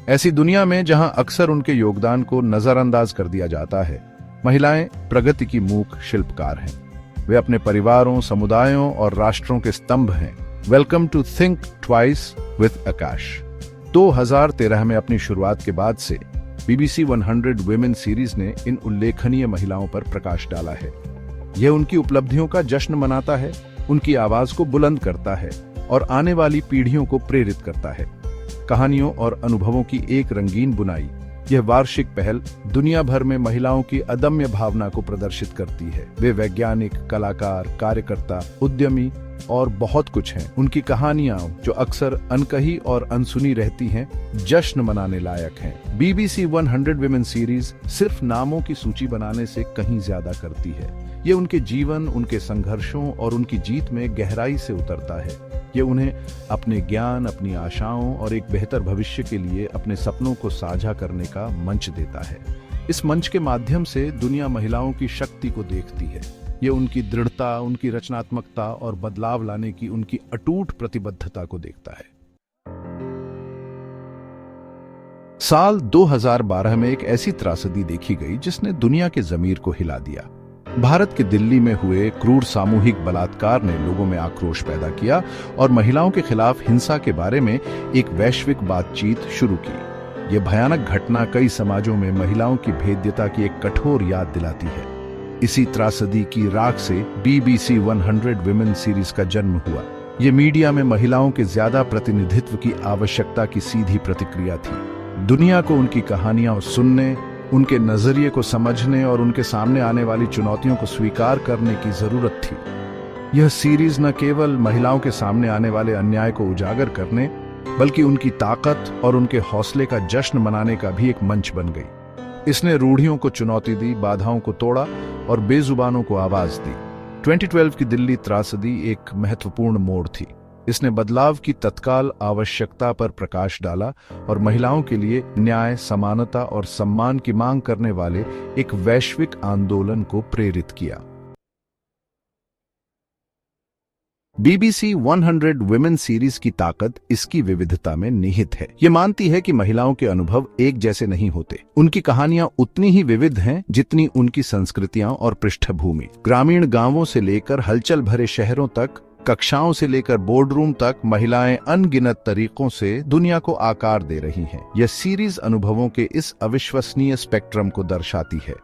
ऐसी दुनिया में जहां अक्सर उनके योगदान को नजरअंदाज कर दिया जाता है, महिलाएं प्रगति की मूक शिल्पकार हैं। वे अपने परिवारों, समुदायों और राष्ट्रों के स्तंभ हैं। Welcome to think twice with Aakash. 2013 में अपनी शुरुआत के बाद से BBC 100 वुमेन सीरीज ने इन उल्लेखनीय महिलाओं पर प्रकाश डाला है। यह उनकी उपलब्धियों का जश्न मनाता है, उनकी आवाज को बुलंद करता है और आने वाली पीढ़ियों को प्रेरित करता है। कहानियों और अनुभवों की एक रंगीन बुनाई, यह वार्षिक पहल दुनिया भर में महिलाओं की अदम्य भावना को प्रदर्शित करती है। वे वैज्ञानिक, कलाकार, कार्यकर्ता, उद्यमी और बहुत कुछ हैं। उनकी कहानियां, जो अक्सर अनकही और अनसुनी रहती हैं, जश्न मनाने लायक हैं। BBC 100 वुमेन सीरीज सिर्फ नामों की सूची बनाने से कहीं ज्यादा करती है। ये उनके जीवन, उनके संघर्षों और उनकी जीत में गहराई से उतरता है। ये उन्हें अपने ज्ञान, अपनी आशाओं और एक बेहतर भविष्य के लिए अपने सपनों को साझा करने का मंच देता है। इस मंच के माध्यम से दुनिया महिलाओं की शक्ति को देखती है। ये उनकी दृढ़ता, उनकी रचनात्मकता और बदलाव लाने की उनकी अटूट प्रतिबद्धता को देखता है। साल 2012 में एक ऐसी त्रासदी देखी गई जिसने दुनिया के ज़मीर को हिला दिया। भारत के दिल्ली में हुए क्रूर सामूहिक बलात्कार ने लोगों में आक्रोश पैदा किया और महिलाओं के खिलाफ हिंसा के बारे में एक वैश्विक बातचीत शुरू की। यह भयानक घटना कई समाजों में महिलाओं की भेद्यता की एक कठोर याद दिलाती है। इसी त्रासदी की राख से BBC 100 वुमेन सीरीज का जन्म हुआ। ये मीडिया में महिलाओं के ज्यादा प्रतिनिधित्व की आवश्यकता की सीधी प्रतिक्रिया थी। दुनिया को उनकी कहानियां सुनने, उनके नजरिए को समझने और उनके सामने आने वाली चुनौतियों को स्वीकार करने की जरूरत थी। यह सीरीज न केवल महिलाओं के सामने आने वाले अन्याय को उजागर करने, बल्कि उनकी ताकत और उनके हौसले का जश्न मनाने का भी एक मंच बन गई। इसने रूढ़ियों को चुनौती दी, बाधाओं को तोड़ा और बेजुबानों को आवाज दी। 2012 की दिल्ली त्रासदी एक महत्वपूर्ण मोड़ थी। इसने बदलाव की तत्काल आवश्यकता पर प्रकाश डाला और महिलाओं के लिए न्याय, समानता और सम्मान की मांग करने वाले एक वैश्विक आंदोलन को प्रेरित किया। BBC 100 वुमेन सीरीज की ताकत इसकी विविधता में निहित है। ये मानती है कि महिलाओं के अनुभव एक जैसे नहीं होते। उनकी कहानियां उतनी ही विविध हैं जितनी उनकी संस्कृतियां और पृष्ठभूमि। ग्रामीण गांवों से लेकर हलचल भरे शहरों तक, कक्षाओं से लेकर बोर्डरूम तक, महिलाएं अनगिनत तरीकों से दुनिया को आकार दे रही हैं। यह सीरीज अनुभवों के इस अविश्वसनीय स्पेक्ट्रम को दर्शाती है।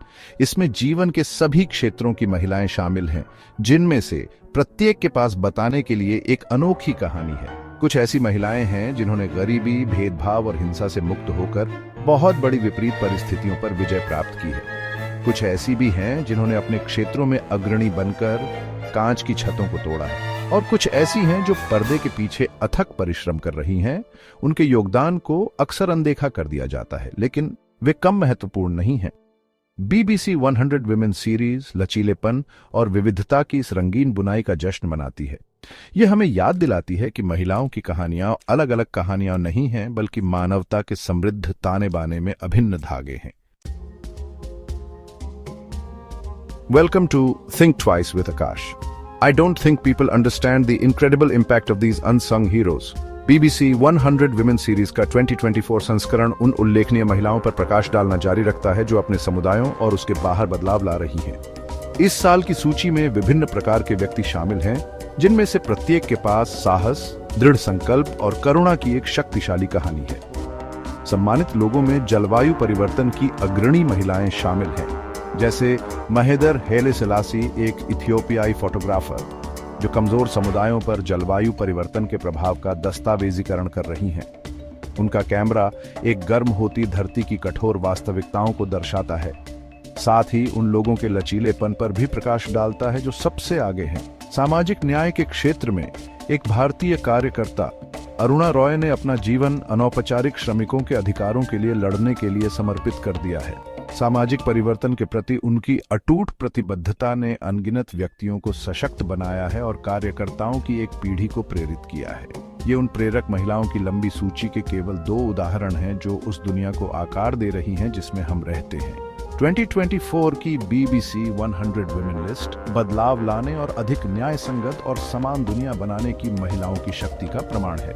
इसमें जीवन के सभी क्षेत्रों की महिलाएं शामिल हैं, जिनमें से प्रत्येक के पास बताने के लिए एक अनोखी कहानी है। कुछ ऐसी महिलाएं हैं जिन्होंने गरीबी, भेदभाव और हिंसा से मुक्त होकर बहुत बड़ी विपरीत परिस्थितियों पर विजय प्राप्त की है। कुछ ऐसी भी हैं जिन्होंने अपने क्षेत्रों में अग्रणी बनकर कांच की छतों को तोड़ा है, और कुछ ऐसी हैं जो पर्दे के पीछे अथक परिश्रम कर रही हैं। उनके योगदान को अक्सर अनदेखा कर दिया जाता है, लेकिन वे कम महत्वपूर्ण नहीं हैं। BBC 100 वुमेन सीरीज लचीलेपन और विविधता की इस रंगीन बुनाई का जश्न मनाती है। यह हमें याद दिलाती है कि महिलाओं की कहानियां अलग अलग कहानियां नहीं हैं, बल्कि मानवता के समृद्ध ताने बाने में अभिन्न धागे हैं। Welcome to Think Twice with Akash. I don't think people understand the incredible impact of these unsung heroes. BBC 100 Women Series का 2024 संस्करण उन उल्लेखनीय महिलाओं पर प्रकाश डालना जारी रखता है जो अपने समुदायों और उसके बाहर बदलाव ला रही हैं। इस साल की सूची में विभिन्न प्रकार के व्यक्ति शामिल हैं, जिनमें से प्रत्येक के पास साहस, दृढ़ संकल्प और करुणा की एक शक्तिशाली कहानी है। सम्मानित लोगों में जलवायु परिवर्तन की अग्रणी महिलाएं शामिल हैं, जैसे महेदर हेले सेलासी, एक इथियोपियाई फोटोग्राफर जो कमजोर समुदायों पर जलवायु परिवर्तन के प्रभाव का दस्तावेजीकरण कर रही हैं। उनका कैमरा एक गर्म होती धरती की कठोर वास्तविकताओं को दर्शाता है, साथ ही उन लोगों के लचीलेपन पर भी प्रकाश डालता है जो सबसे आगे हैं। सामाजिक न्याय के क्षेत्र में एक भारतीय कार्यकर्ता अरुणा रॉय ने अपना जीवन अनौपचारिक श्रमिकों के अधिकारों के लिए लड़ने के लिए समर्पित कर दिया है। सामाजिक परिवर्तन के प्रति उनकी अटूट प्रतिबद्धता ने अनगिनत व्यक्तियों को सशक्त बनाया है और कार्यकर्ताओं की एक पीढ़ी को प्रेरित किया है। ये उन प्रेरक महिलाओं की लंबी सूची के केवल 2 उदाहरण हैं जो उस दुनिया को आकार दे रही हैं जिसमें हम रहते हैं। 2024 की BBC 100 वुमेन लिस्ट बदलाव लाने और अधिक न्याय संगत और समान दुनिया बनाने की महिलाओं की शक्ति का प्रमाण है।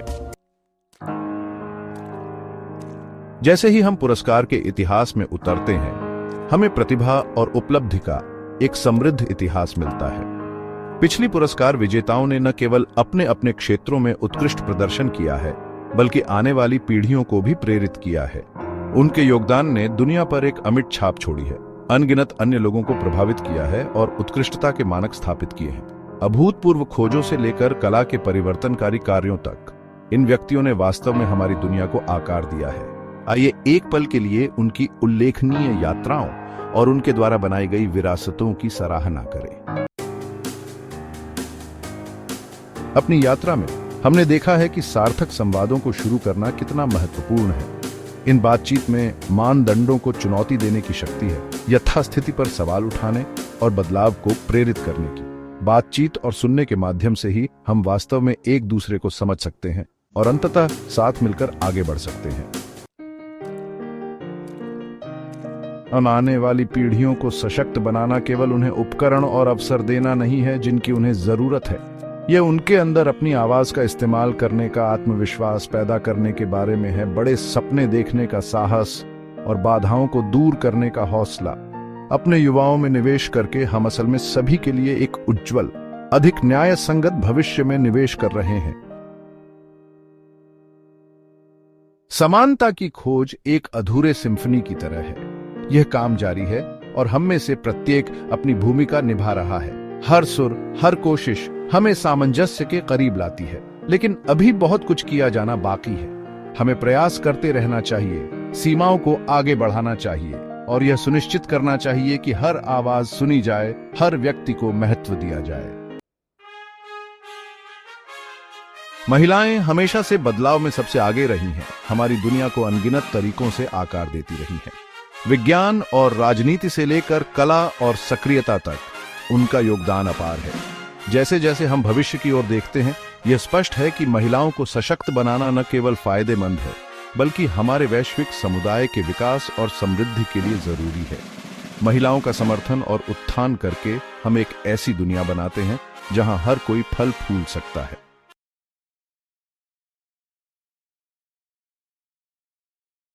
जैसे ही हम पुरस्कार के इतिहास में उतरते हैं, हमें प्रतिभा और उपलब्धि का एक समृद्ध इतिहास मिलता है। पिछली पुरस्कार विजेताओं ने न केवल अपने अपने क्षेत्रों में उत्कृष्ट प्रदर्शन किया है, बल्कि आने वाली पीढ़ियों को भी प्रेरित किया है। उनके योगदान ने दुनिया पर एक अमिट छाप छोड़ी है, अनगिनत अन्य लोगों को प्रभावित किया है और उत्कृष्टता के मानक स्थापित किए हैं। अभूतपूर्व खोजों से लेकर कला के परिवर्तनकारी कार्यों तक इन व्यक्तियों ने वास्तव में हमारी दुनिया को आकार दिया है। आइए एक पल के लिए उनकी उल्लेखनीय यात्राओं और उनके द्वारा बनाई गई विरासतों की सराहना करें। अपनी यात्रा में हमने देखा है कि सार्थक संवादों को शुरू करना कितना महत्वपूर्ण है। इन बातचीत में मानदंडों को चुनौती देने की शक्ति है, यथास्थिति पर सवाल उठाने और बदलाव को प्रेरित करने की। बातचीत और सुनने के माध्यम से ही हम वास्तव में एक दूसरे को समझ सकते हैं और अंततः साथ मिलकर आगे बढ़ सकते हैं। आने वाली पीढ़ियों को सशक्त बनाना केवल उन्हें उपकरण और अवसर देना नहीं है जिनकी उन्हें जरूरत है। यह उनके अंदर अपनी आवाज का इस्तेमाल करने का आत्मविश्वास पैदा करने के बारे में है, बड़े सपने देखने का साहस और बाधाओं को दूर करने का हौसला। अपने युवाओं में निवेश करके हम असल में सभी के लिए एक उज्जवल, अधिक न्याय संगत भविष्य में निवेश कर रहे हैं। समानता की खोज एक अधूरे सिम्फनी की तरह है। यह काम जारी है और हम में से प्रत्येक अपनी भूमिका निभा रहा है। हर सुर, हर कोशिश हमें सामंजस्य के करीब लाती है, लेकिन अभी बहुत कुछ किया जाना बाकी है। हमें प्रयास करते रहना चाहिए, सीमाओं को आगे बढ़ाना चाहिए और यह सुनिश्चित करना चाहिए कि हर आवाज सुनी जाए, हर व्यक्ति को महत्व दिया जाए। महिलाएं हमेशा से बदलाव में सबसे आगे रही हैं, हमारी दुनिया को अनगिनत तरीकों से आकार देती रही हैं। विज्ञान और राजनीति से लेकर कला और सक्रियता तक उनका योगदान अपार है। जैसे जैसे हम भविष्य की ओर देखते हैं, यह स्पष्ट है कि महिलाओं को सशक्त बनाना न केवल फायदेमंद है, बल्कि हमारे वैश्विक समुदाय के विकास और समृद्धि के लिए जरूरी है। महिलाओं का समर्थन और उत्थान करके हम एक ऐसी दुनिया बनाते हैं जहां हर कोई फल फूल सकता है।